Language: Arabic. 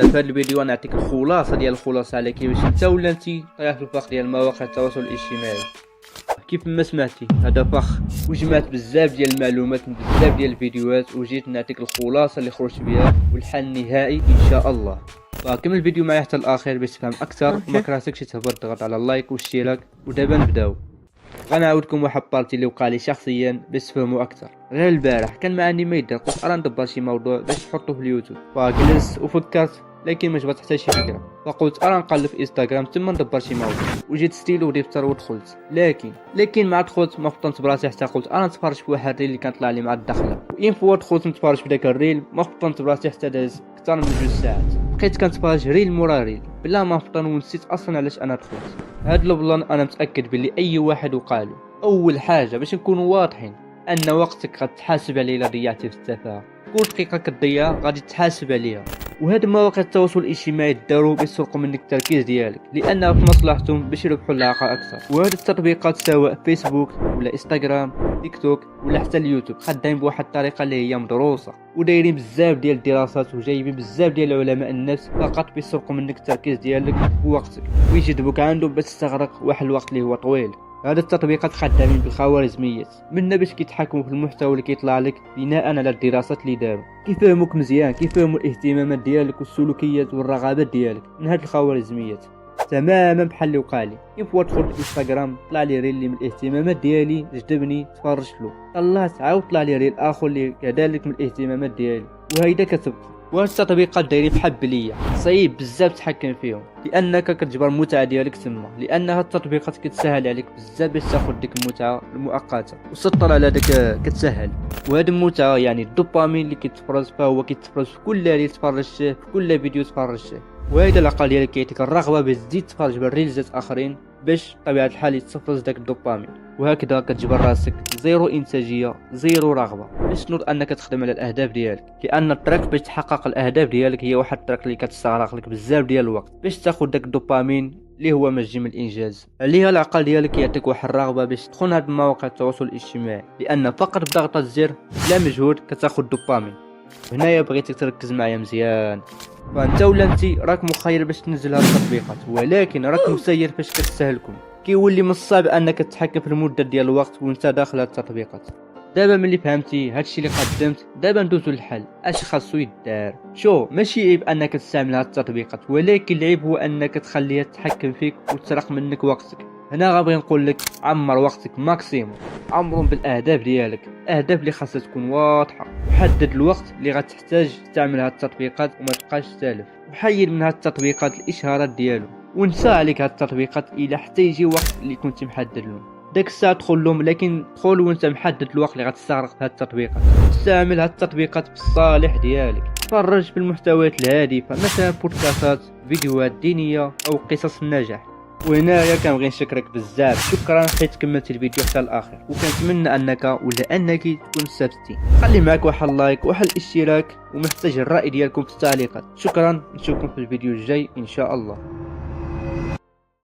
في هذا الفيديو نعطيك الخلاصه ديال الخلاصه على كيفاش انت ولا انت طيح في الفخ ديال مواقع التواصل الاجتماعي. كيف ما سمعتي هذا فخ وجمعت بزاف ديال المعلومات من بزاف ديال الفيديوهات وجيت نعطيك الخلاصه اللي خرجت بها والحل النهائي ان شاء الله. فكمل الفيديو معايا حتى الاخير باش تفهم اكثر وما كرهتكش تهبط تضغط على اللايك والاشتراك. ودابا نبداو. غنعاودكم واحد بارتي اللي وقع لي شخصيا باش تفهموا اكثر. غير البارح كان ما عندي ما يدير، قلت ارا ندبر شي موضوع باش نحطو في اليوتيوب، فجلست وفكرت لكن ما جبت حتى شي فكره، فقلت ارا نقلب في انستغرام تما ندبر شي موضوع، وجيت ستيلو وديفتر ودخلت. لكن مع دخلت ما فطنت براسي حتى قلت انا نتفرج في واحد الريل اللي كان طلع لي مع الدخله، وين فوا دخلت نتفرج في داك الريل ما فطنت براسي حتى داز اكثر من 2 ساعات. بقيت كنتفرج ريل مورا ريل بلا ما نفطن ونسيت اصلا علاش انا دخلت. هاد البلان انا متاكد بلي اي واحد وقالو. اول حاجه باش نكونوا واضحين ان وقتك غتحاسب عليه الا ضيعتيه في التفاهه، كل دقيقه كتضيعها غادي تحاسب عليها. وهاد مواقع التواصل الاجتماعي داروا باش يسرقوا منك التركيز ديالك لانها في مصلحتهم باش يربحوا العلاقه اكثر. وهاد التطبيقات سواء فيسبوك ولا انستغرام تيك توك ولا حتى اليوتيوب خدامين بواحد الطريقه اللي هي مدروسه ودايرين بزاف ديال الدراسات وجايبين بزاف ديال علماء النفس فقط بيسرقوا منك التركيز ديالك ووقتك ويجذبوك عندهم باش تستغرق واحد الوقت اللي هو طويل. هاد التطبيقات خدامين بالخوارزميات منا باش كيتحكموا في المحتوى اللي كيطلع لك بناء على الدراسات اللي داروا، كيفهموك مزيان، كيفهموا الاهتمامات ديالك والسلوكيات والرغبات ديالك من هاد الخوارزميات. تماما بحال اللي وقع لي كيف هو دخلت في انستغرام طلع لي ريل اللي من الاهتمامات ديالي جذبني تفرجت له، طلعت عاود طلع لي ريل اخر اللي كذلك من الاهتمامات ديالي وهيدا كتبقى. وهاد التطبيقات دايرين بحال بلية صعيب بزاف تحكم فيهم لانك كتجبر المتعه ديالك تما، لان هاد التطبيقات كتسهل عليك بزاف باش تاخذ ديك المتعه المؤقته وتسطر على داك كتسهل. وهاد المتعه يعني الدوبامين اللي كيتفرز فهو كيتفرز في كل ريل تفرجته في كل فيديو تفرجته، وهذا العقل ديالك كيعطيك الرغبه باش تزيد تفرج بالريلزات اخرين باش بطبيعه الحال يتفرز داك الدوبامين. وهكذا كتجبر راسك زيرو انتاجيه زيرو رغبه باش تنوض انك تخدم على الاهداف ديالك، لان الطريق باش تحقق الاهداف ديالك هي واحد الطريق اللي كتستغرق لك بزاف ديال الوقت باش تاخذ داك الدوبامين اللي هو مجي من الانجاز. عليها العقل ديالك يعطيك واحد الرغبه باش تدخل هاد مواقع التواصل الاجتماعي، لان فقط بضغطه الزر بلا مجهود كتاخذ دوبامين. هنايا بغيتك تركز معايا مزيان. فانت ولا انت راك مخير باش تنزل هاد التطبيقات، ولكن راك مسير فاش كتستهلكم، كيولي من الصعب انك تتحكم في المده ديال الوقت وانت داخل هاد التطبيقات. دابا ملي فهمتي هادشي اللي قدمت دابا ندوزو للحل. اش خاصو يدار؟ شو ماشي عيب انك تستعمل هاد التطبيقات، ولكن العيب هو انك تخليها تتحكم فيك وتسرق منك وقتك. هنا غنبغي نقول لك عمر وقتك ماكسيموم، عمرهم بالاهداف ديالك، الاهداف اللي خاصها تكون واضحه، وحدد الوقت اللي غتحتاج تعمل هاد التطبيقات وما تبقاش تسالف، وحيد من هاد التطبيقات الاشهارات ديالو ونسى عليك هاد التطبيقات الى حتى يجي وقت اللي كنت محدد لهم. داك الساعه دخل لهم، لكن دخل وانت محدد الوقت اللي غتستغرق في هاد التطبيقات. استعمل هاد التطبيقات بالصالح ديالك، تفرج في المحتويات الهادفه مثلا بودكاستات، فيديوهات دينيه او قصص النجاح. وهنايا كنبغي نشكرك بزاف، شكرا حيت كملت الفيديو حتى الاخر، وكنتمنى انك ولا انك تكون استفدتي. خلي معك واحد اللايك واحد الاشتراك، ومحتاج الراي ديالكم في التعليقات. شكرا، نشوفكم في الفيديو الجاي ان شاء الله.